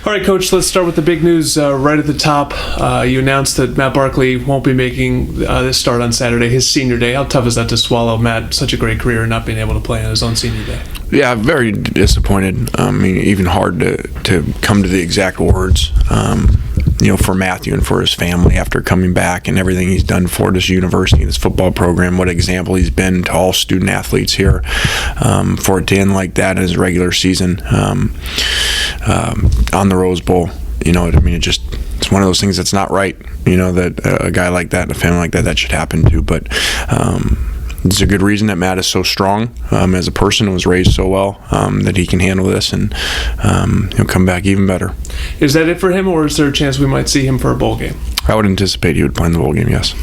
All right, Coach, let's start with the big news right at the top. You announced that Matt Barkley won't be making this start on Saturday, his senior day. How tough is that to swallow? Matt, such a great career, and not being able to play on his own senior day. Yeah, very disappointed. I mean, even hard to come to the exact words, for Matthew and for his family after coming back and everything he's done for this university, this football program, what example he's been to all student athletes here. For it to end like that in his regular season on the Rose Bowl, it's one of those things that's not right, that a guy like that and a family like that should happen to. But it's a good reason that Matt is so strong as a person and was raised so well that he can handle this, and he'll come back even better. Is that it for him, or is there a chance we might see him for a bowl game? I would anticipate he would play in the bowl game, yes.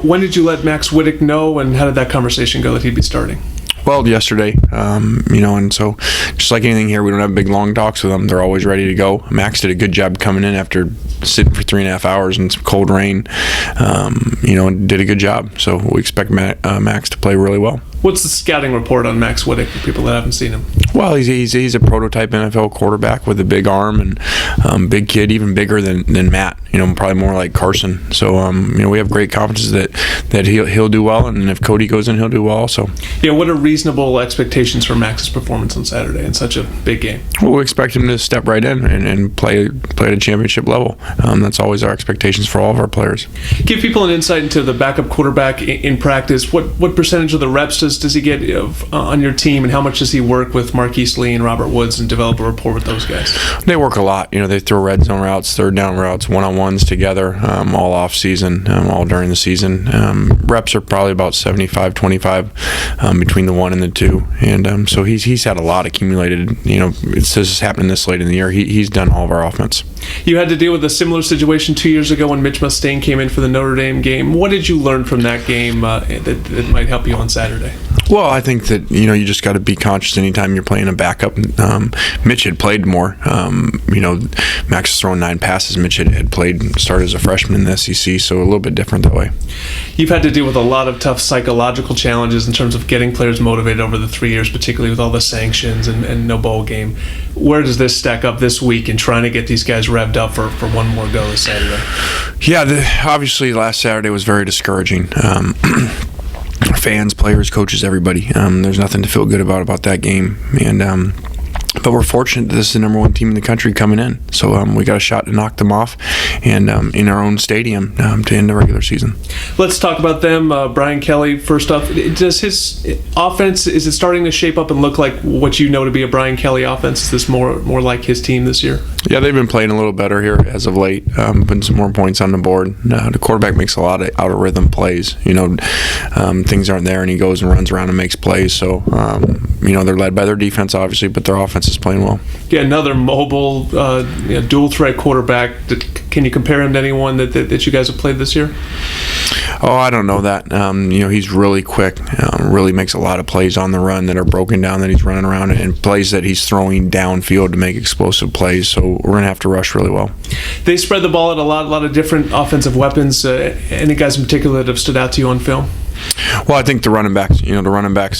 When did you let Max Whittick know, and how did that conversation go that he'd be starting? Well, yesterday, and so just like anything here, we don't have big long talks with them. They're always ready to go. Max did a good job coming in after sitting for 3.5 hours in some cold rain, and did a good job. So we expect Max to play really well. What's the scouting report on Max Whittick for people that haven't seen him? Well, he's a prototype NFL quarterback with a big arm and big kid, even bigger than Matt. Probably more like Carson. So we have great confidence that he'll do well, and if Cody goes in, he'll do well also. Yeah, what are reasonable expectations for Max's performance on Saturday in such a big game? Well, we expect him to step right in and play at a championship level. That's always our expectations for all of our players. Give people an insight into the backup quarterback in practice. What percentage of the reps does he get on your team, and how much does he work with Marquise Lee and Robert Woods and develop a rapport with those guys? They work a lot. They throw red zone routes, third down routes, one-on-ones together all off season, all during the season. Reps are probably about 75-25 between the 1 and the 2, and so he's had a lot accumulated. It's just happening this late in the year. He's done all of our offense. You had to deal with a similar situation 2 years ago when Mitch Mustaine came in for the Notre Dame game. What did you learn from that game that might help you on Saturday? Well, I think that you just got to be conscious anytime you're playing a backup. Mitch had played more. Max has thrown 9 passes. Mitch had started as a freshman in the SEC, so a little bit different that way. You've had to deal with a lot of tough psychological challenges in terms of getting players motivated over the 3 years, particularly with all the sanctions and no bowl game. Where does this stack up this week in trying to get these guys revved up for one more go this Saturday? Yeah, obviously last Saturday was very discouraging. Fans, players, coaches, everybody. There's nothing to feel good about that game, and but we're fortunate that this is the number 1 team in the country coming in. So we got a shot to knock them off, and in our own stadium to end the regular season. Let's talk about them. Brian Kelly, first off, does his offense, is it starting to shape up and look like what you know to be a Brian Kelly offense? Is this more like his team this year? Yeah, they've been playing a little better here as of late, putting some more points on the board. The quarterback makes a lot of out-of-rhythm plays. Things aren't there, and he goes and runs around and makes plays. So, they're led by their defense, obviously, but their offense is playing well. Yeah, another mobile, dual-threat quarterback. Can you compare him to anyone that you guys have played this year? Oh, I don't know that. He's really quick, really makes a lot of plays on the run that are broken down, that he's running around, and plays that he's throwing downfield to make explosive plays. So we're going to have to rush really well. They spread the ball at a lot of different offensive weapons. Any guys in particular that have stood out to you on film? Well, I think the running backs,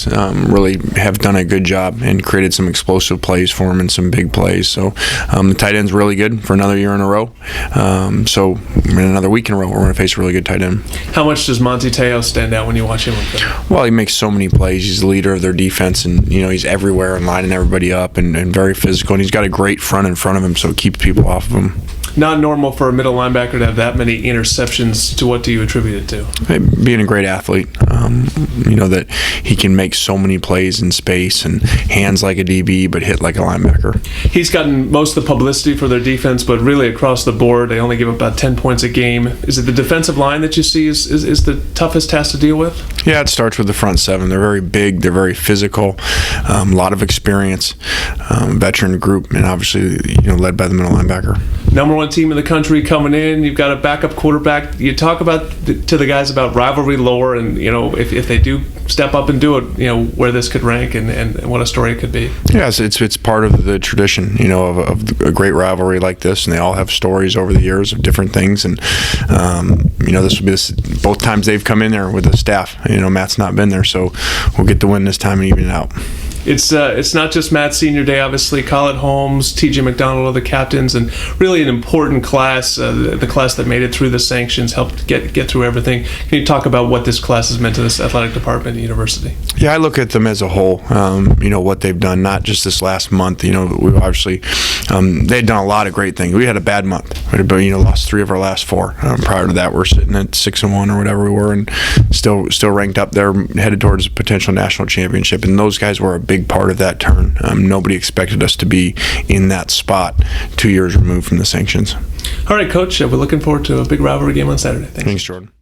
really have done a good job and created some explosive plays for him and some big plays. So the tight end's really good for another year in a row. So in another week in a row, we're going to face a really good tight end. How much does Monty Te'o stand out when you watch him on film? Well, he makes so many plays. He's the leader of their defense, and he's everywhere and lining everybody up and very physical. And he's got a great front in front of him, so it keeps people off of him. Not normal for a middle linebacker to have that many interceptions. To what do you attribute it to? Being a great athlete. That he can make so many plays in space and hands like a DB but hit like a linebacker. He's gotten most of the publicity for their defense, but really across the board, they only give up about 10 points a game. Is it the defensive line that you see is the toughest task to deal with? Yeah, it starts with the front 7. They're very big. They're very physical. A lot of experience, veteran group, and obviously led by the middle linebacker. Number 1 team in the country coming in. You've got a backup quarterback. You talk to the guys about rivalry lore, and if they do step up and do it, where this could rank and what a story it could be. Yeah, it's part of the tradition, of a great rivalry like this, and they all have stories over the years of different things, and this will be both times they've come in there with the staff. Matt's not been there, so we'll get the win this time and even it out. it's not just Matt's senior day. Obviously, Collett Holmes, T.J. McDonald are the captains, and really an important class. The class that made it through the sanctions, helped get through everything. Can you talk about what this class has meant to this athletic department at university? Yeah, I look at them as a whole. What they've done, not just this last month. We obviously they'd done a lot of great things. We had a bad month, but lost 3 of our last 4. Prior to that, we're sitting at 6-1 or whatever we were, and still ranked up there, headed towards a potential national championship. And those guys were a big part of that turn. Nobody expected us to be in that spot 2 years removed from the sanctions. All right, Coach. We're looking forward to a big rivalry game on Saturday. Thanks, Jordan.